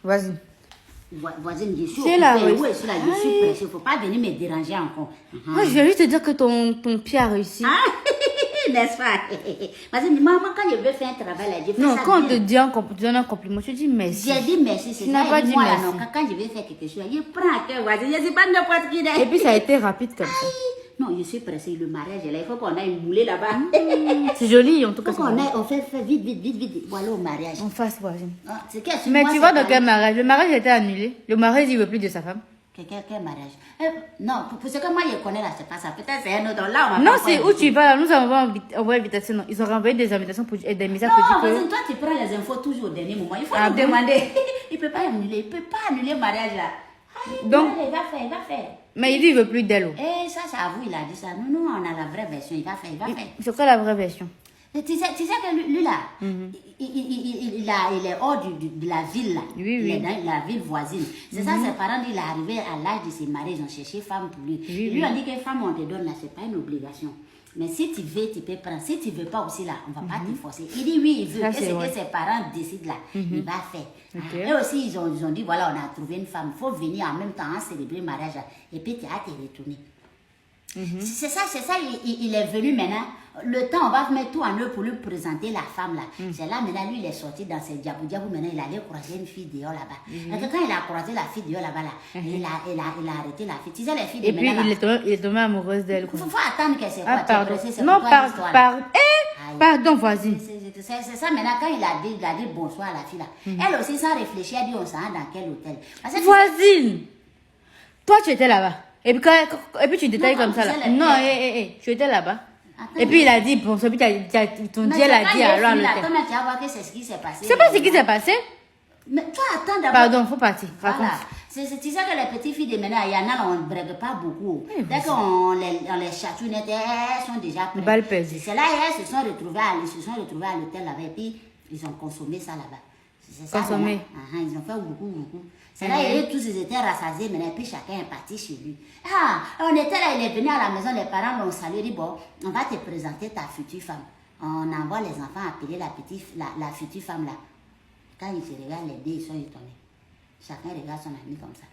Vas-y. Voisine, je suis C'est là, oui. Où est-ce là? Je suis pressée. Il ne faut pas venir me déranger encore. Moi, je vais juste te dire que ton pied a réussi. Ah, n'est-ce pas? Voisine, maman, quand je veux faire un travail là, je fais non, ça quand bien. on te donne un compliment, tu dis merci. J'ai dit merci, c'est ça. Tu n'as pas dit moi, merci. Là, non, quand je vais faire quelque chose, je prends à cœur, voisine. Je ne sais pas n'importe qui. Et puis, ça a été rapide comme ça. Non, je suis pressée. Le mariage est là. Il faut qu'on aille mouler là-bas. C'est joli, en tout cas. On fait vite. Voilà au mariage. On fasse, voisine. Ah, mais tu vois dans quel mariage? Le mariage a été annulé. Le mariage, il ne veut plus de sa femme. Quel mariage? Non, pour ce que moi je connais là, c'est pas ça. Peut-être c'est un autre. Là, on va non, c'est où tu vas. Nous avons envoyé invitation. Non. Ils ont renvoyé des invitations pour des messages pour dire que... toi, tu prends les infos toujours au dernier moment. Il faut nous demander. Il ne peut pas annuler. Il ne peut pas annuler le mariage là. Donc, il va faire. Mais il dit qu'il ne veut plus d'elle. Eh, ça, c'est à vous, il a dit ça. Nous, on a la vraie version. Il va faire. C'est quoi la vraie version? Tu sais que lui là, il est hors de la ville là. Oui. Il est dans la ville voisine. C'est ça, ses parents, il est arrivé à l'âge de se marier, ils ont cherché femme pour lui. Lui, on dit que femme, on te donne là, c'est pas une obligation. Mais si tu veux, tu peux prendre. Si tu veux pas aussi là, on va pas te forcer. Il dit oui, il veut. Qu'est-ce que ses parents décident là, il va faire. Et aussi, ils ont dit voilà, on a trouvé une femme. Il faut venir en même temps célébrer le mariage là. Et puis tu as te retourner. C'est ça, il est venu maintenant. Le temps, on va mettre tout en œuvre pour lui présenter la femme là. C'est là maintenant, lui, il est sorti dans ses diabou. Maintenant, il allait croiser une fille dehors là-bas. Et quand il a croisé la fille dehors là-bas, là, il a arrêté la fille. Tu sais, les filles de maintenant. Et puis, il est tombé amoureuse d'elle. Il faut attendre que c'est quoi. Pardon. Non, pardon, voisine. C'est ça maintenant, quand il a dit bonsoir à la fille là. Elle aussi, sans réfléchir, elle dit on s'en va dans quel hôtel. Voisine, toi, tu étais là-bas. Et puis tu détailles comme ça là. Non, tu étais là-bas. Et puis il a dit, bon, ton Dieu l'a dit alors l'hôtel. Tu vas voir que c'est ce qui s'est passé. C'est pas ce qui s'est passé. Mais toi, attends d'abord. Pardon, faut partir. Voilà. Tu sais que les petites filles de maintenant, il y en a, on ne brègue pas beaucoup. Dès qu'on les chatouille, elles sont déjà prêtes. C'est là, elles se sont retrouvées à l'hôtel là-bas. Et puis, ils ont consommé ça là-bas. Consommé. Ils ont fait beaucoup. C'est là, tous ils étaient rassasiés, mais puis chacun est parti chez lui. Ah, on était là, il est venu à la maison, les parents l'ont salué, dit bon, on va te présenter ta future femme. On envoie les enfants appeler la future femme là. Quand ils se regardent, les deux, ils sont étonnés. Chacun regarde son ami comme ça.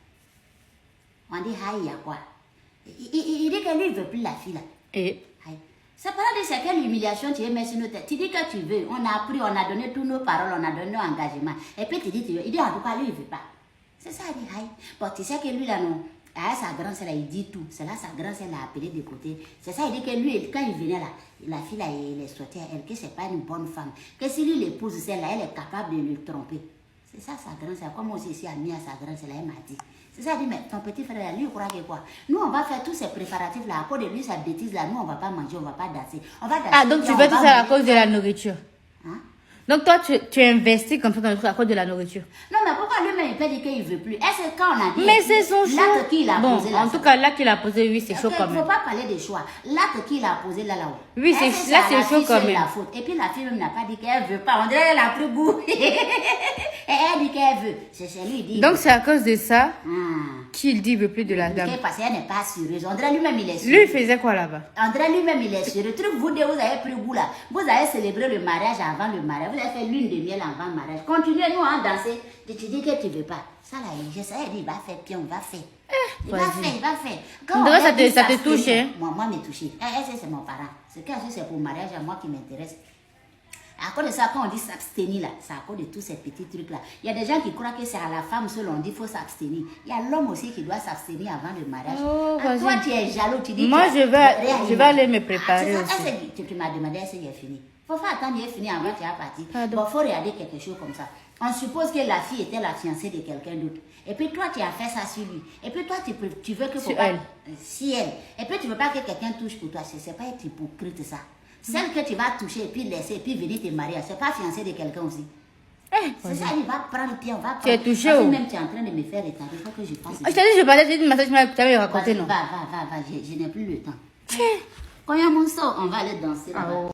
On dit, il y a quoi? Il dit que lui, il ne veut plus la fille là. Et? Ça parle de c'est quelle humiliation tu es mis sur nos têtes. Tu dis que tu veux, on a appris, on a donné tous nos paroles, on a donné nos engagements. Et puis tu dis, il dit en tout cas, lui, il ne veut pas. C'est ça, il dit, bon, tu sais que lui là, non, à sa grande sœur, il dit tout. C'est là, sa grande sœur l'a appelé de côté. C'est ça, il dit que lui, quand il venait là, la fille là, il est sorti à elle, que c'est pas une bonne femme. Que si lui l'épouse celle-là, elle est capable de le tromper. C'est ça, sa grande sœur. Comme aussi ici, amie à sa grande sœur, elle m'a dit. C'est ça, il dit, mais ton petit frère, lui, il croit que quoi? Nous, on va faire tous ces préparatifs là. À cause de lui, sa bêtise là, nous, on ne va pas manger, on ne va pas danser. On va danser. Ah, donc tu fais tout ça à cause de la nourriture? Hein? Donc toi, tu investis comme ça dans le truc à cause de la nourriture? Non, mais pourquoi lui-même, il peut dire qu'il ne veut plus? Est-ce que quand on a dit... Mais c'est son choix. L'acte qu'il a posé là... En tout cas, l'acte qu'il a posé, oui, c'est chaud quand même. Il ne faut pas parler de choix. L'acte qu'il a posé là-haut. Oui, c'est chaud quand même. Et puis la fille même n'a pas dit qu'elle ne veut pas. On dirait qu'elle a pris goût. Et elle dit qu'elle veut. C'est lui qui dit. Donc c'est à cause de ça qu'il dit qu'il ne veut plus de la dame. Parce qu'elle n'est pas sérieuse. On dirait lui-même, il est sérieux. Lui, il faisait quoi là-bas? On dirait lui-même, il est sérieux. Vous deux, vous avez pris goût là. Vous avez célébré le mariage avant le mariage. Vous avez fait lune de miel avant le mariage. Continuez-nous à danser. Tu dis que tu ne veux pas. Ça là, je sais, il va faire bien, on va faire. Il va faire. Quand ça te touche, hein? Moi, me touche. C'est mon parent. C'est pour le mariage à moi qui m'intéresse. À cause de ça, quand on dit s'abstenir là, c'est à cause de tous ces petits trucs là. Il y a des gens qui croient que c'est à la femme seule on dit qu'il faut s'abstenir. Il y a l'homme aussi qui doit s'abstenir avant le mariage. Toi, tu es jaloux, tu dis... Moi, je vais aller me préparer aussi. Tu m'as demandé est-ce qu'il est fini. Il faut faire attendre qu'il est fini avant qu'il est parti. Bon, il faut regarder quelque chose comme ça. On suppose que la fille était la fiancée de quelqu'un d'autre. Et puis toi, tu as fait ça sur lui. Et puis toi, tu veux que... Sur elle. Si elle. Et puis tu ne veux pas que quelqu'un touche pour toi. C'est pas être hypocrite ça. Celle que tu vas toucher et puis laisser et puis venir te marier, c'est pas fiancé de quelqu'un aussi. C'est ça, il va prendre pied, on va prendre. Tu es touché ou? Même tu es en train de me faire retarder, il faut que je fasse. Je t'ai dit, je parlais, j'ai dit, tu m'avais raconté, non? Va, je n'ai plus le temps. Quand il y a mon sort, on va aller danser.